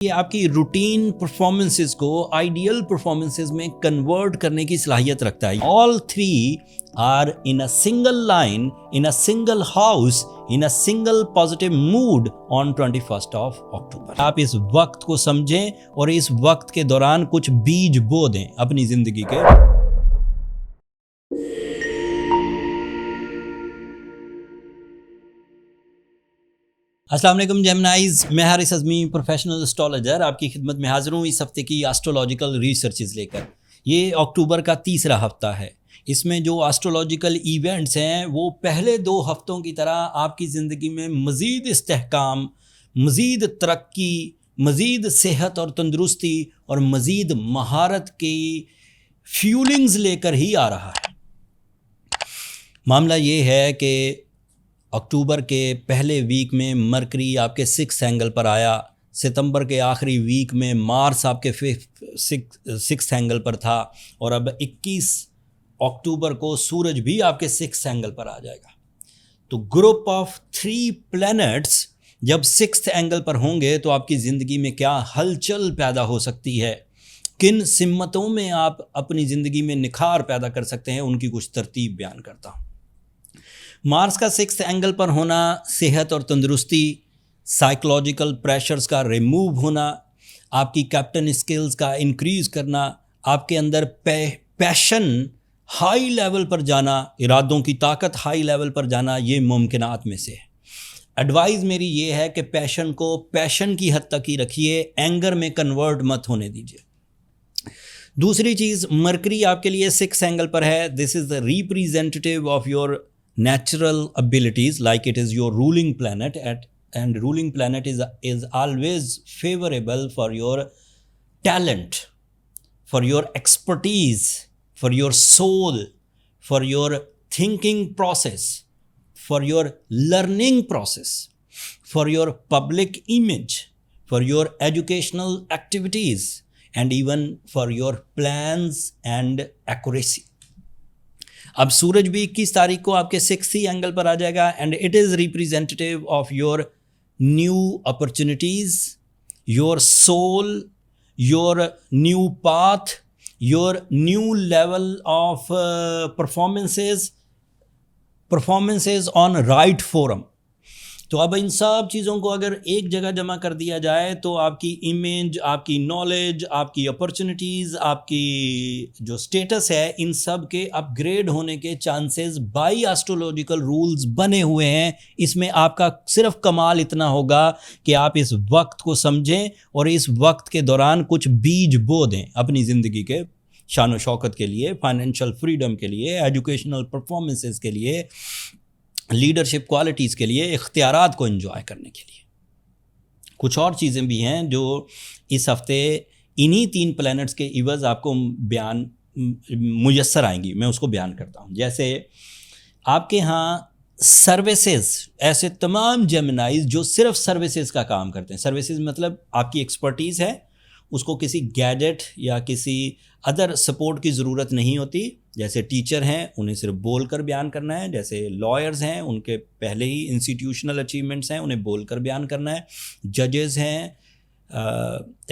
ये आपकी routine performances को आइडियल परफॉर्मेंसेस में कन्वर्ट करने की सलाहियत रखता है। All three are in a single line, in a single house, in a single positive mood on 21 of October. आप इस वक्त को समझें और इस वक्त के दौरान कुछ बीज बो दें अपनी जिंदगी के। अस्सलाम वालेकुम जेमिनाइज, मैं हारिस अज़मी प्रोफेशनल एस्ट्रोलॉजर आपकी खिदमत में हाजिर हूँ इस हफ्ते की एस्ट्रोलॉजिकल रिसर्चेज लेकर। ये अक्टूबर का तीसरा हफ्ता है। इसमें जो एस्ट्रोलॉजिकल इवेंट्स हैं वो पहले 2 हफ्तों की तरह आपकी ज़िंदगी में मज़ीद इस्तेहकाम, मज़ीद तरक्की, मज़ीद सेहत और तंदुरुस्ती और मज़ीद महारत की फ्यूलिंग्स लेकर ही आ रहा है। मामला ये है कि अक्टूबर के पहले वीक में मरकरी आपके 6th एंगल पर आया। सितंबर के आखिरी वीक में मार्स आपके 6th एंगल पर था और अब 21 अक्टूबर को सूरज भी आपके 6th एंगल पर आ जाएगा। तो ग्रुप ऑफ 3 प्लैनेट्स जब 6th एंगल पर होंगे तो आपकी ज़िंदगी में क्या हलचल पैदा हो सकती है, किन सिमतों में आप अपनी ज़िंदगी में निखार पैदा कर सकते हैं, उनकी कुछ तरतीब बयान करता हूँ। मार्स का 6th एंगल पर होना सेहत और तंदुरुस्ती, साइकोलॉजिकल प्रेशर्स का रिमूव होना, आपकी कैप्टन स्किल्स का इंक्रीज़ करना, आपके अंदर पैशन हाई लेवल पर जाना, इरादों की ताकत हाई लेवल पर जाना, ये मुमकिनात में से है। एडवाइस मेरी ये है कि पैशन को पैशन की हद तक ही रखिए, एंगर में कन्वर्ट मत होने दीजिए। दूसरी चीज़, मरकरी आपके लिए 6th एंगल पर है। This is the representative of your natural abilities, like it is your ruling planet and ruling planet is always favorable for your talent, for your expertise, for your soul, for your thinking process, for your learning process, for your public image, for your educational activities and even for your plans and accuracy। अब सूरज भी 21 तारीख को आपके 6th angle पर आ जाएगा and it is representative of your new opportunities, your soul, your new path, your new level of performances on right forum. तो अब इन सब चीज़ों को अगर एक जगह जमा कर दिया जाए तो आपकी इमेज, आपकी नॉलेज, आपकी अपॉर्चुनिटीज़, आपकी जो स्टेटस है, इन सब के अपग्रेड होने के चांसेस बाई एस्ट्रोलॉजिकल रूल्स बने हुए हैं। इसमें आपका सिर्फ कमाल इतना होगा कि आप इस वक्त को समझें और इस वक्त के दौरान कुछ बीज बो दें अपनी ज़िंदगी के शान व शौकत के लिए, फाइनेंशियल फ्रीडम के लिए, एजुकेशनल परफॉर्मेंसेस के लिए, लीडरशिप क्वालिटीज़ के लिए, इख्तियारात को एंजॉय करने के लिए। कुछ और चीज़ें भी हैं जो इस हफ्ते इन्हीं 3 प्लैनेट्स के इवज़ आपको बयान मुयस्सर आएंगी, मैं उसको बयान करता हूँ। जैसे आपके यहाँ सर्विसेज, ऐसे तमाम जेमिनाइज जो सिर्फ सर्विसेज का काम करते हैं। सर्विसेज मतलब आपकी एक्सपर्टीज़ है, उसको किसी गैजेट या किसी अदर सपोर्ट की ज़रूरत नहीं होती। जैसे टीचर हैं, उन्हें सिर्फ बोल कर बयान करना है। जैसे लॉयर्स हैं, उनके पहले ही इंस्टीट्यूशनल अचीवमेंट्स हैं, उन्हें बोल कर बयान करना है। जजेस हैं,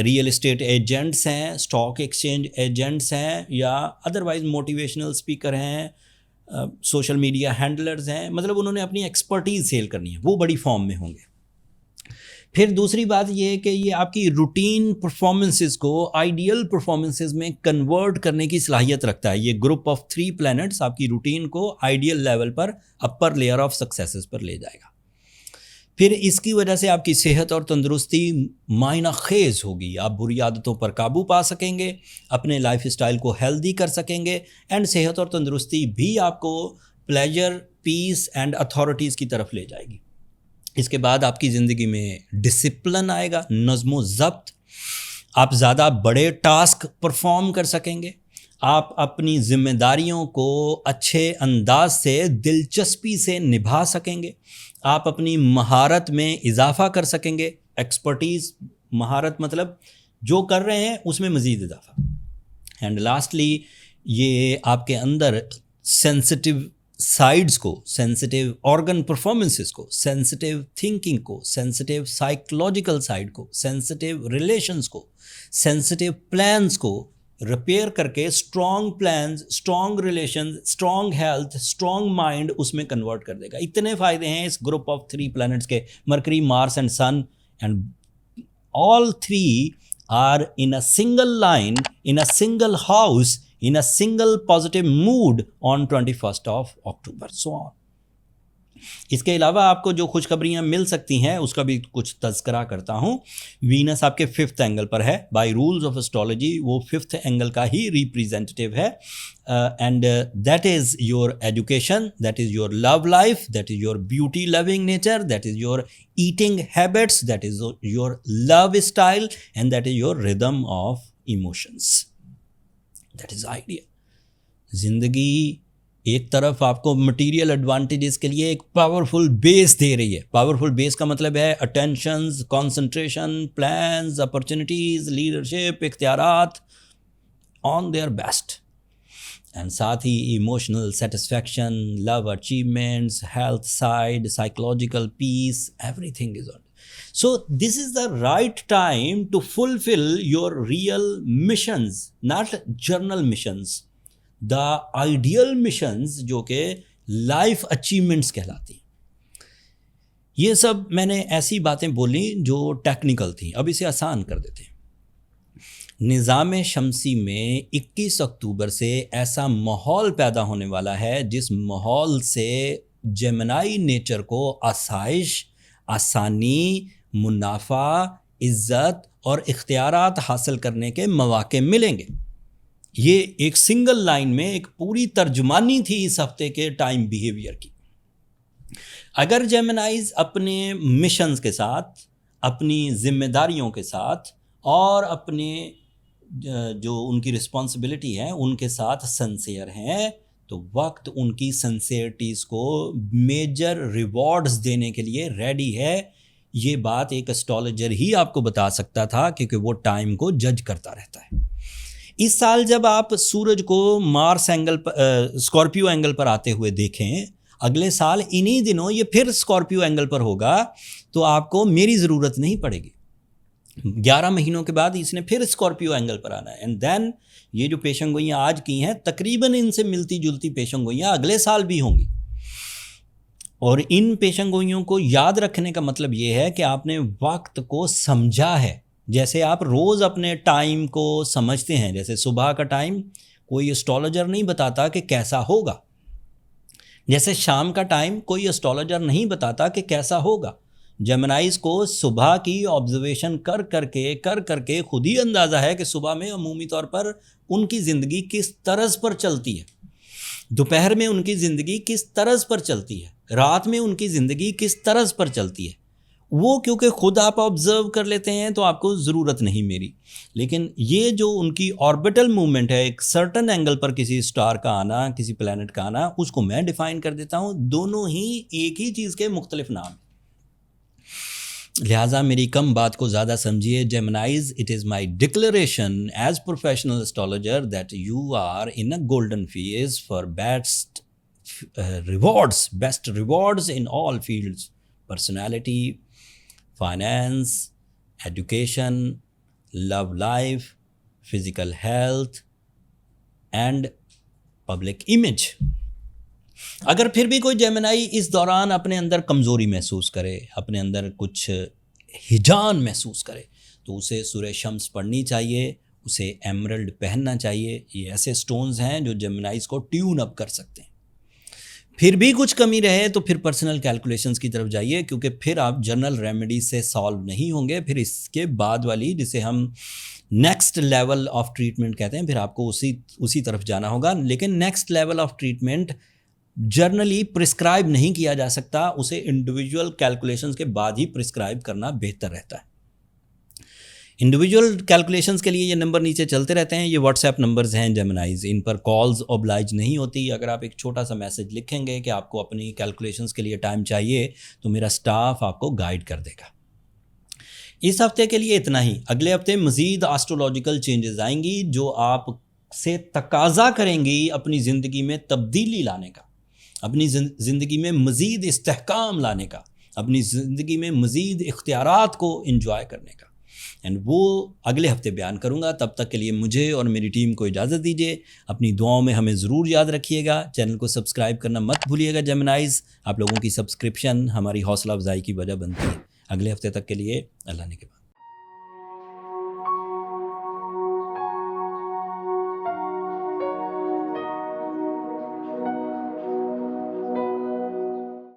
रियल एस्टेट एजेंट्स हैं, स्टॉक एक्सचेंज एजेंट्स हैं, या अदरवाइज मोटिवेशनल स्पीकर हैं, सोशल मीडिया हैंडलर्स हैं। मतलब उन्होंने अपनी एक्सपर्टीज़ सेल करनी है, वो बड़ी फॉर्म में होंगे। फिर दूसरी बात ये है कि ये आपकी रूटीन परफॉर्मेंसेस को आइडियल परफॉर्मेंसेस में कन्वर्ट करने की सलाहियत रखता है। ये ग्रुप ऑफ 3 प्लैनेट्स आपकी रूटीन को आइडियल लेवल पर, अपर लेयर ऑफ सक्सेसेस पर ले जाएगा। फिर इसकी वजह से आपकी सेहत और तंदुरुस्ती मायना खेज होगी। आप बुरी आदतों पर काबू पा सकेंगे, अपने लाइफ स्टाइल को हेल्दी कर सकेंगे एंड सेहत और तंदुरुस्ती भी आपको प्लेजर, पीस एंड अथॉरिटीज़ की तरफ ले जाएगी। इसके बाद आपकी ज़िंदगी में डिसिप्लिन आएगा, नज़्म ज़ब्त, आप ज़्यादा बड़े टास्क परफॉर्म कर सकेंगे, आप अपनी ज़िम्मेदारियों को अच्छे अंदाज से, दिलचस्पी से निभा सकेंगे, आप अपनी महारत में इजाफ़ा कर सकेंगे। एक्सपर्टीज़, महारत मतलब जो कर रहे हैं उसमें मज़ीद इजाफ़ा। एंड लास्टली, ये आपके अंदर सेंसिटिव साइड्स को, सेंसिटिव ऑर्गन परफॉर्मेंसेस को, सेंसिटिव थिंकिंग को, सेंसिटिव साइकोलॉजिकल साइड को, सेंसिटिव रिलेशंस को, सेंसिटिव प्लान्स को रिपेयर करके strong plans, strong relations, strong health, strong mind उसमें कन्वर्ट कर देगा। इतने फायदे हैं इस ग्रुप ऑफ 3 प्लैनेट्स के, Mercury, Mars and Sun, and all 3 are in a single line, in a single house, in a single positive mood on 21st of October, so on. इसके अलावा आपको जो खुशखबरियां मिल सकती हैं उसका भी कुछ तज़करा करता हूं। वीनस आपके 5th एंगल पर है, बाय रूल्स ऑफ एस्ट्रोलॉजी वो 5th एंगल का ही रिप्रेजेंटेटिव है, and that is your education, that is your love life, that is your beauty loving nature, that is your eating habits, that is your love style, and that is your rhythm of emotions. That is idea. ज़िंदगी एक तरफ आपको material advantages के लिए एक powerful base दे रही है। Powerful base का मतलब है attentions, concentration, plans, opportunities, leadership, इख्तियारात ऑन देयर बेस्ट, एंड साथ ही emotional satisfaction, love achievements, health side, psychological peace, everything is on. So this is the right time to fulfill your real missions, not journal missions, the ideal missions जो कि life achievements कहलाती हैं। ये सब मैंने ऐसी बातें बोली जो टेक्निकल थी, अब इसे आसान कर देते हैं। निज़ाम शमसी में 21 अक्टूबर से ऐसा माहौल पैदा होने वाला है जिस माहौल से जेमिनी नेचर को आसाइश, आसानी, मुनाफा, इज़्ज़त और इख्तियारात हासिल करने के मौके मिलेंगे। ये एक सिंगल लाइन में एक पूरी तर्जुमानी थी इस हफ्ते के टाइम बिहेवियर की। अगर जेमिनाइज अपने मिशंस के साथ, अपनी जिम्मेदारियों के साथ और अपने जो उनकी रिस्पॉन्सिबिलिटी है उनके साथ सिंसियर हैं, तो वक्त उनकी सिंसियरिटीज़ को मेजर रिवॉर्ड्स देने के लिए रेडी है। ये बात एक एस्ट्रोलॉजर ही आपको बता सकता था क्योंकि वो टाइम को जज करता रहता है। इस साल जब आप सूरज को मार्स एंगल पर, स्कॉर्पियो एंगल पर आते हुए देखें, अगले साल इन्हीं दिनों ये फिर स्कॉर्पियो एंगल पर होगा, तो आपको मेरी ज़रूरत नहीं पड़ेगी। 11 महीनों के बाद इसने फिर स्कॉर्पियो एंगल पर आना है, एंड देन ये जो पेशंगोइयाँ आज की हैं तकरीबन इनसे मिलती जुलती पेशंगोइयाँ अगले साल भी होंगी। और इन पेशंगोइयों को याद रखने का मतलब ये है कि आपने वक्त को समझा है। जैसे आप रोज़ अपने टाइम को समझते हैं, जैसे सुबह का टाइम कोई एस्ट्रोलॉजर नहीं बताता कि कैसा होगा, जैसे शाम का टाइम कोई एस्ट्रोलॉजर नहीं बताता कि कैसा होगा। जेमिनाइज को सुबह की ऑब्जर्वेशन कर करके खुद ही अंदाज़ा है कि सुबह में अमूमी तौर पर उनकी ज़िंदगी किस तरज पर चलती है, दोपहर में उनकी ज़िंदगी किस तरज पर चलती है, रात में उनकी ज़िंदगी किस तरज पर चलती है। वो क्योंकि ख़ुद आप ऑब्ज़र्व कर लेते हैं तो आपको ज़रूरत नहीं मेरी। लेकिन ये जो उनकी ऑर्बिटल मूवमेंट है, एक सर्टन एंगल पर किसी स्टार का आना, किसी प्लैनेट का आना, उसको मैं डिफ़ाइन कर देता हूँ। दोनों ही एक ही चीज़ के मुख्तलिफ नाम। लिहाजा मेरी कम बात को ज़्यादा समझिए। Geminis, it is my declaration as professional astrologer that you are in a golden phase for best rewards in all fields, personality, finance, education, love life, physical health and public image. अगर फिर भी कोई Gemini इस दौरान अपने अंदर कमज़ोरी महसूस करे, अपने अंदर कुछ हिजान महसूस करे, तो उसे सूरह शम्स पढ़नी चाहिए, उसे एमरल्ड पहनना चाहिए। ये ऐसे स्टोन्स हैं जो जेमिनाइज को ट्यून अप कर सकते हैं। फिर भी कुछ कमी रहे तो फिर पर्सनल कैलकुलेशंस की तरफ जाइए, क्योंकि फिर आप जनरल रेमेडी से सॉल्व नहीं होंगे। फिर इसके बाद वाली, जिसे हम नेक्स्ट लेवल ऑफ ट्रीटमेंट कहते हैं, फिर आपको उसी तरफ जाना होगा। लेकिन next level of treatment generally prescribe नहीं किया जा सकता, उसे इंडिविजुअल कैलकुलेशंस के बाद ही प्रिस्क्राइब करना बेहतर रहता है। इंडिविजुअल कैलकुलेशंस के लिए ये नंबर नीचे चलते रहते हैं, ये व्हाट्सएप नंबर्स हैं जेमिनाइज, इन पर कॉल्स ऑब्लाइज नहीं होती। अगर आप एक छोटा सा मैसेज लिखेंगे कि आपको अपनी कैलकुलेशंस के लिए टाइम चाहिए, तो मेरा स्टाफ आपको गाइड कर देगा। इस हफ्ते के लिए इतना ही। अगले हफ्ते मज़ीद एस्ट्रोलॉजिकल चेंजेस आएंगी जो आपसे तकाजा करेंगी अपनी ज़िंदगी में तब्दीली लाने का। अपनी ज़िंदगी में मज़ीद इस्तेहकाम लाने का, अपनी ज़िंदगी में मज़ीद इख्तियारात को इंजॉय करने का। एंड वो अगले हफ्ते बयान करूँगा। तब तक के लिए मुझे और मेरी टीम को इजाज़त दीजिए। अपनी दुआओं में हमें ज़रूर याद रखिएगा। चैनल को सब्सक्राइब करना मत भूलिएगा जेमिनाइज़। आप लोगों की सब्सक्रिप्शन हमारी हौसला अफजाई की वजह बनती है। अगले हफ्ते तक के लिए अल्लाह ने के बाद।